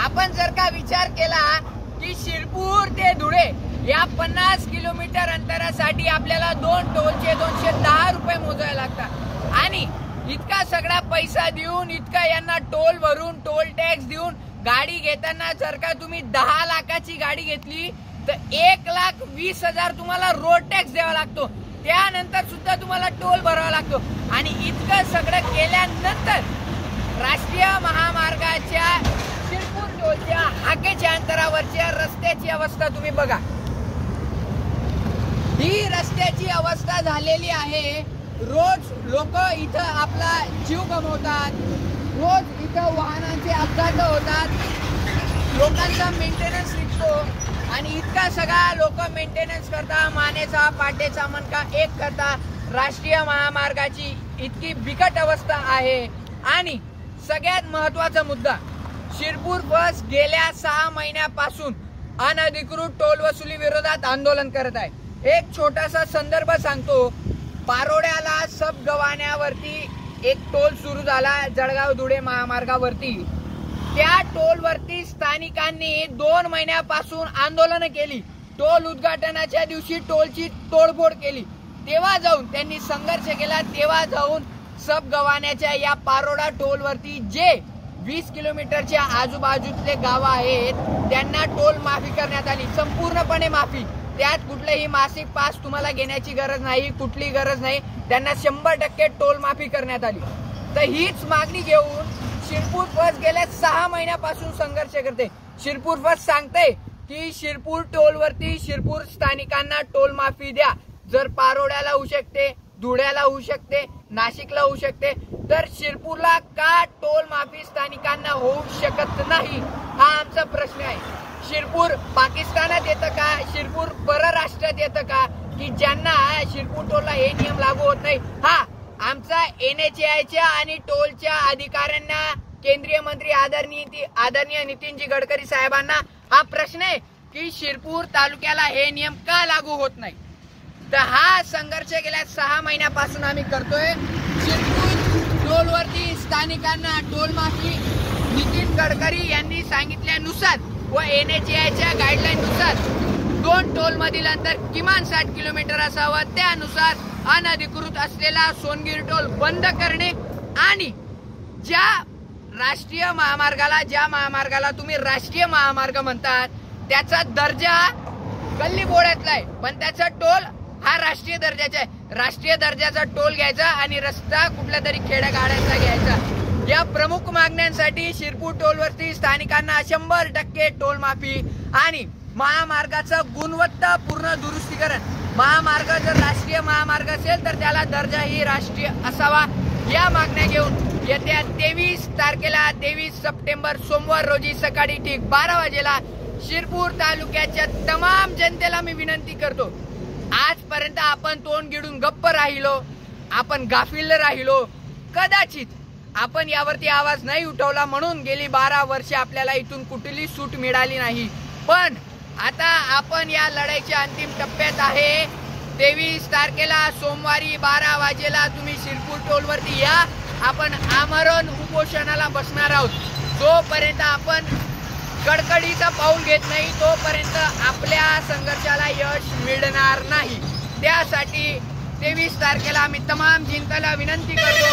आपण जर का विचार केला की शिरपूर ते धुळे या 50 किलोमीटर अंतरासाठी आपल्याला 2 टोलचे 210 रुपये मोजायला लागतात आणि इतका सगळा पैसा देऊन इतका यांना टोल भरून टोल टॅक्स देऊन गाडी घेताना जर का तुम्ही 10 लाखाची गाडी घेतली तर 1,20,000 तुम्हाला रोड टॅक्स द्यावा लागतो, त्यानंतर सुद्धा तुम्हाला टोल भरावा लागतो आणि इतकं सगळं केल्यानंतर राष्ट्रीय महामार्गाच्या शिरपूर टोलच्या हाकेच्या अंतरावरच्या रस्त्याची अवस्था तुम्ही बघा। ही रस्त्याची अवस्था झालेली आहे। रोज लोक इथं आपला जीव गमावतात, रोज इथं वाहनांचे अपघात होतात, लोकांचा मेंटेनन्स निघतो आणि इतका सगळा लोक मेंटेनन्स करता, मानेचा पाटेचा मणका एक करता। राष्ट्रीय महामार्गाची इतकी बिकट अवस्था आहे आणि सगळ्यात महत्त्वाचा मुद्दा, शिरपूर बस गेल्या 6 महिन्यापासून अनधिकृत टोल वसुली विरोधात आंदोलन करत आहे। एक छोटासा संदर्भ सांगतो। पारोड्याला सब गव्हाण्यावरती एक टोल सुरू झाला जळगाव धुळे महामार्गावरती। त्या टोल वरती स्थानिकांनी 2 महिन्यापासून आंदोलन केली। टोल उद्घाटनाच्या दिवशी टोलची तोडफोड केली, तेव्हा जाऊन त्यांनी संघर्ष केला, तेव्हा जाऊन सब गव्हाण्याच्या या पारोडा टोल वरती जे 20 किलोमीटरच्या आजूबाजूतले गाव आहेत त्यांना टोल माफी करण्यात आली, संपूर्णपणे माफी। त्यात कुठलेही मासिक पास तुम्हाला घेण्याची गरज नाही, कुठली गरज नाही, त्यांना 100% टोल माफी करण्यात आली। तर हीच मागणी घेऊन शिरपूर बस गेल्या 6 महिन्यापासून संघर्ष करते। शिरपूर बस सांगते की शिरपूर टोल वरती शिरपूर स्थानिकांना टोल माफी द्या। जर पारोड्याला होऊ शकते, धुळ्याला होऊ शकते, नाशिकला होऊ शकते, तर शिरपूरला का टोल माफी स्थानिकांना होऊ शकत नाही, हा आमचा प्रश्न आहे। शिरपूर पाकिस्तानात येतं का, शिरपूर परराष्ट्रात येतं का, की ज्यांना शिरपूर टोलला हे नियम लागू होत नाही? हा आमचा NHAIच्या आणि टोलच्या अधिकाऱ्यांना, केंद्रीय मंत्री आदरणीय नितीनजी गडकरी साहेबांना हा प्रश्न आहे की शिरपूर तालुक्याला हे नियम का लागू होत नाही। तर हा संघर्ष गेल्या 6 महिन्यापासून आम्ही करतोय। शिरपूर टोलवरती स्थानिकांना टोल माफी नितीन गडकरी यांनी सांगितल्यानुसार व NHAIच्या गाईडलाईन नुसार 2 टोल मधील अंतर किमान 60 किलोमीटर असावं, त्यानुसार अनधिकृत असलेला सोनगिर टोल बंद करणे आणि ज्या महामार्गाला तुम्ही राष्ट्रीय महामार्ग म्हणतात त्याचा दर्जा गल्ली बोळ्यातला आहे, पण त्याचा टोल हा राष्ट्रीय दर्जाचा आहे। राष्ट्रीय दर्जाचा टोल घ्यायचा आणि रस्ता कुठल्या तरी खेड्यागाड्यांचा घ्यायचा। या प्रमुख मागण्यांसाठी शिरपूर टोलवरती स्थानिकांना 100% टोल माफी आणि महामार्गाचं गुणवत्तापूर्ण दुरुस्तीकरण। महामार्ग जर राष्ट्रीय महामार्ग असेल तर त्याला दर्जाही राष्ट्रीय असावा। या मागण्या घेऊन येत्या 23 तारखेला 23 सप्टेंबर सोमवार रोजी सकाळी ठीक 12 वाजेला शिरपूर तालुक्याच्या तमाम जनतेला मी विनंती करतो, आजपर्यंत आपण तोंड गिळून गप्प राहिलो, आपण गाफील राहिलो, कदाचित आपण यावरती आवाज नाही उठवला म्हणून गेली 12 वर्षे आपल्याला इथून कुठली सूट मिळाली नाही। पण आता आपण या लढाईच्या अंतिम टप्प्यात आहे। 23 तारखेला सोमवारी 12 वाजेला तुम्ही शिरपूर टोलवरती या, आपण आमरण उपोषणाला बसणार आहोत। जोपर्यंत आपण कडकडीचा पाऊल घेत नाही तोपर्यंत आपल्या संघर्षाला यश मिळणार नाही। त्यासाठी 23 तारखेला आम्ही तमाम जनतेला विनंती करतो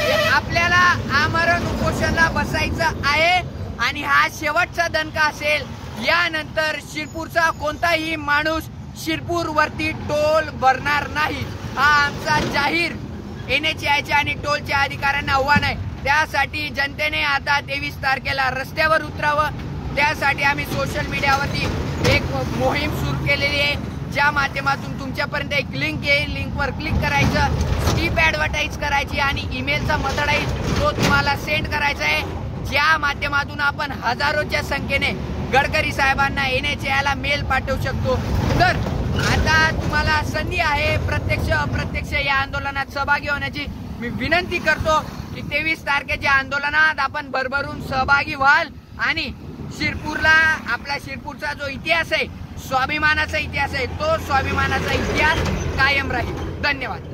की आपल्याला आमरण उपोषणाला बसायचं आहे आणि हा शेवटचा दणका असेल। यानंतर शिरपूरचा कोणताही माणूस शिरपूर वरती टोल भरणार नाही, हा आमचा जाहीर NHAIच्या आणि टोलच्या अधिकाऱ्यांना आव्हान आहे। त्यासाठी जनतेने आता 23 तारखेला रस्त्यावर उतरावं। त्यासाठी आम्ही सोशल मीडियावरती एक मोहीम सुरू केलेली आहे, ज्या माध्यमातून तुमच्यापर्यंत एक लिंक येईल, लिंकवर क्लिक करायचं, स्टीप ॲडव्हर्टाईज करायची आणि ईमेलचा मथळा तो तुम्हाला सेंड करायचा आहे, ज्या माध्यमातून आपण हजारोच्या संख्येने गडकरी साहेबांना NHAIला मेल पाठवू शकतो। तर आता तुम्हाला संधी आहे प्रत्यक्ष अप्रत्यक्ष या आंदोलनात सहभागी होण्याची। मी विनंती करतो की 23 तारखेच्या आंदोलनात आपण भरभरून सहभागी व्हाल आणि शिरपूरला, आपला शिरपूरचा जो इतिहास आहे, स्वाभिमानाचा इतिहास आहे, तो स्वाभिमानाचा इतिहास कायम राहील। धन्यवाद।